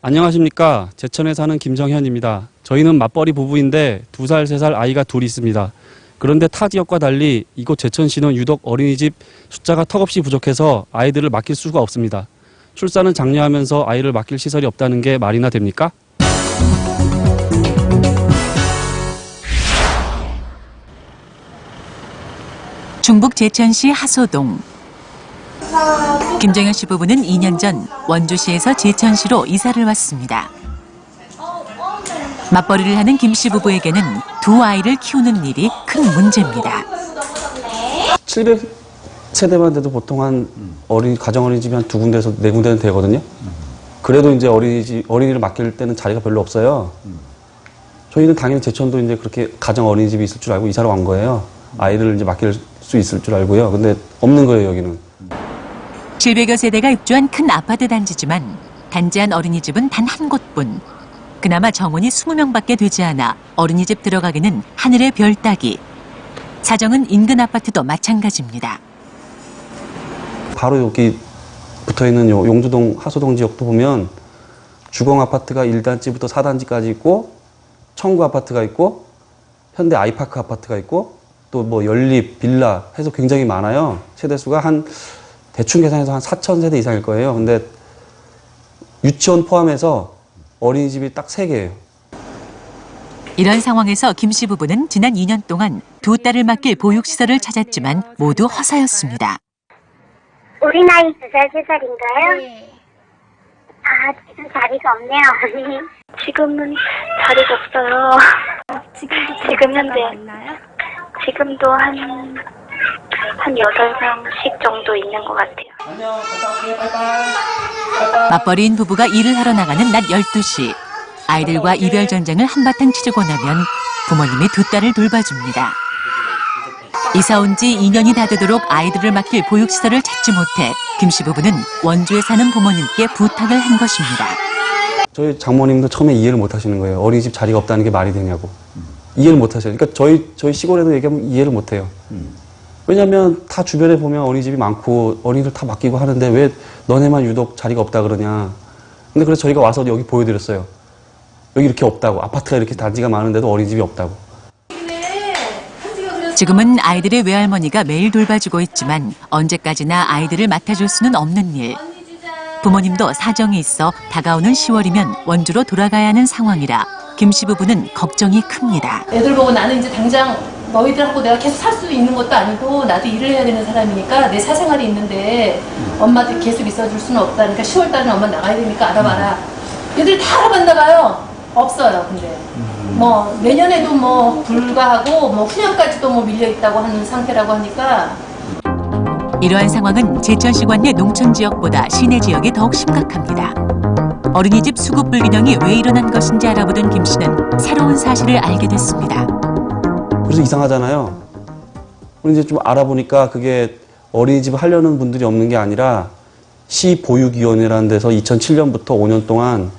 안녕하십니까. 제천에 사는 김정현입니다. 저희는 맞벌이 부부인데 2살, 3살 아이가 둘 있습니다. 그런데 타 지역과 달리 이곳 제천시는 유독 어린이집 숫자가 턱없이 부족해서 아이들을 맡길 수가 없습니다. 출산은 장려하면서 아이를 맡길 시설이 없다는 게 말이나 됩니까? 중북 제천시 하소동. 김정현 씨 부부는 2년 전 원주시에서 제천시로 이사를 왔습니다. 맞벌이를 하는 김 씨 부부에게는 두 아이를 키우는 일이 큰 문제입니다. 700세대만 돼도 보통 한 가정어린이집이 한 2군데에서 4군데는 되거든요. 그래도 이제 어린이를 맡길 때는 자리가 별로 없어요. 저희는 당연히 제천도 이제 그렇게 가정어린이집이 있을 줄 알고 이사를 온 거예요. 아이를 이제 맡길 수 있을 줄 알고요. 근데 없는 거예요, 여기는. 700여 세대가 입주한 큰 아파트 단지지만 단지한 어린이집은 단 한 곳뿐. 그나마 정원이 20명밖에 되지 않아 어린이집 들어가기는 하늘의 별 따기. 사정은 인근 아파트도 마찬가지입니다. 바로 여기 붙어있는 용두동, 하소동 지역도 보면 주공 아파트가 1단지부터 4단지까지 있고 청구 아파트가 있고 현대 아이파크 아파트가 있고 또 뭐 연립, 빌라 해서 굉장히 많아요. 세대수가 대충 계산해서 한 4,000세대 이상일 거예요. 근데 유치원 포함해서 어린이집이 딱 3개예요. 이런 상황에서 김 씨 부부는 지난 2년 동안 두 딸을 맡길 보육시설을 찾았지만 모두 허사였습니다. 우리 나이 2살, 3살인가요? 네. 아, 지금 자리가 없네요, 언니. 지금은 자리가 없어요. 지금 현재 있나요? 지금도 한 8명씩 정도 있는 것 같아요. 안녕, 갔다 올게, 빠이빠이. 맞벌이인 부부가 일을 하러 나가는 낮 12시. 아이들과 이별 전쟁을 한바탕 치르고 나면 부모님이 두 딸을 돌봐줍니다. 이사 온 지 2년이 다 되도록 아이들을 맡길 보육시설을 찾지 못해 김 씨 부부는 원주에 사는 부모님께 부탁을 한 것입니다. 저희 장모님도 처음에 이해를 못 하시는 거예요. 어린이집 자리가 없다는 게 말이 되냐고. 이해를 못 하셔요. 그러니까 저희 시골에도 얘기하면 이해를 못 해요. 왜냐면 다 주변에 보면 어린이집이 많고 어린이들 다 맡기고 하는데 왜 너네만 유독 자리가 없다 그러냐. 근데 그래서 저희가 와서 여기 보여드렸어요. 여기 이렇게 없다고. 아파트가 이렇게 단지가 많은데도 어린이집이 없다고. 지금은 아이들의 외할머니가 매일 돌봐주고 있지만 언제까지나 아이들을 맡아줄 수는 없는 일. 부모님도 사정이 있어 다가오는 10월이면 원주로 돌아가야 하는 상황이라 김 씨 부부는 걱정이 큽니다. 애들 보고 나는 이제 당장 너희들하고 내가 계속 살 수 있는 것도 아니고 나도 일을 해야 되는 사람이니까 내 사생활이 있는데 엄마한테 계속 있어줄 수는 없다. 그러니까 10월 달에는 엄마 나가야 되니까 알아봐라. 애들이 다 알아봤나 봐요. 없어요. 근데 뭐 내년에도 뭐 불가하고 뭐 후년까지도 뭐 밀려 있다고 하는 상태라고 하니까. 이러한 상황은 제천시관 내 농촌 지역보다 시내 지역이 더욱 심각합니다. 어린이집 수급 불균형이 왜 일어난 것인지 알아보던 김 씨는 새로운 사실을 알게 됐습니다. 그래서 이상하잖아요. 이제 좀 알아보니까 그게 어린이집을 하려는 분들이 없는 게 아니라 시보육위원회라는 데서 2007년부터 5년 동안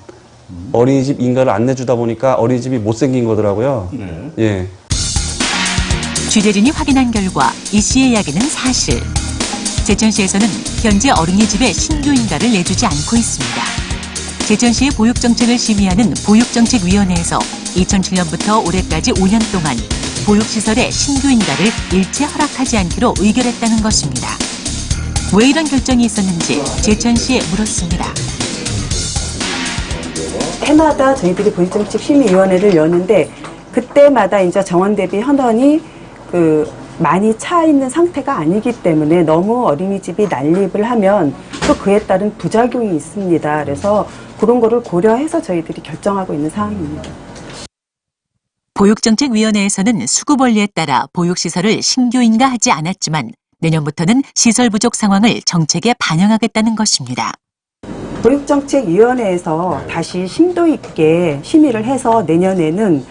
어린이집 인가를 안 내주다 보니까 어린이집이 못 생긴 거더라고요. 네. 예. 취재진이 확인한 결과 이 씨의 이야기는 사실. 제천시에서는 현재 어린이집에 신규 인가를 내주지 않고 있습니다. 제천시의 보육정책을 심의하는 보육정책위원회에서 2007년부터 올해까지 5년 동안 보육시설의 신규 인가를 일체 허락하지 않기로 의결했다는 것입니다. 왜 이런 결정이 있었는지 제천시에 물었습니다. 해마다 저희들이 보육정책심의위원회를 여는데 그때마다 이제 정원 대비 현원이 많이 차 있는 상태가 아니기 때문에 너무 어린이집이 난립을 하면 또 그에 따른 부작용이 있습니다. 그래서 그런 거를 고려해서 저희들이 결정하고 있는 상황입니다. 보육정책위원회에서는 수급원리에 따라 보육시설을 신규 인가하지 않았지만 내년부터는 시설 부족 상황을 정책에 반영하겠다는 것입니다. 보육정책위원회에서 다시 심도 있게 심의를 해서 내년에는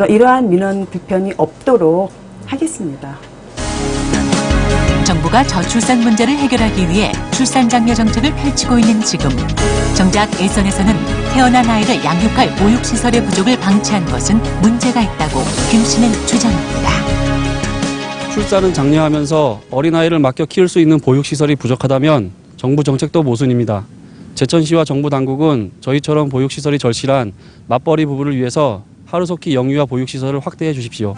이러한 민원 불편이 없도록 하겠습니다. 정부가 저출산 문제를 해결하기 위해 출산장려 정책을 펼치고 있는 지금 정작 일선에서는 태어난 아이를 양육할 보육시설의 부족을 방치한 것은 문제가 있다고 김 씨는 주장합니다. 출산은 장려하면서 어린아이를 맡겨 키울 수 있는 보육시설이 부족하다면 정부 정책도 모순입니다. 제천시와 정부 당국은 저희처럼 보육시설이 절실한 맞벌이 부부를 위해서 하루속히 영유아 보육시설을 확대해 주십시오.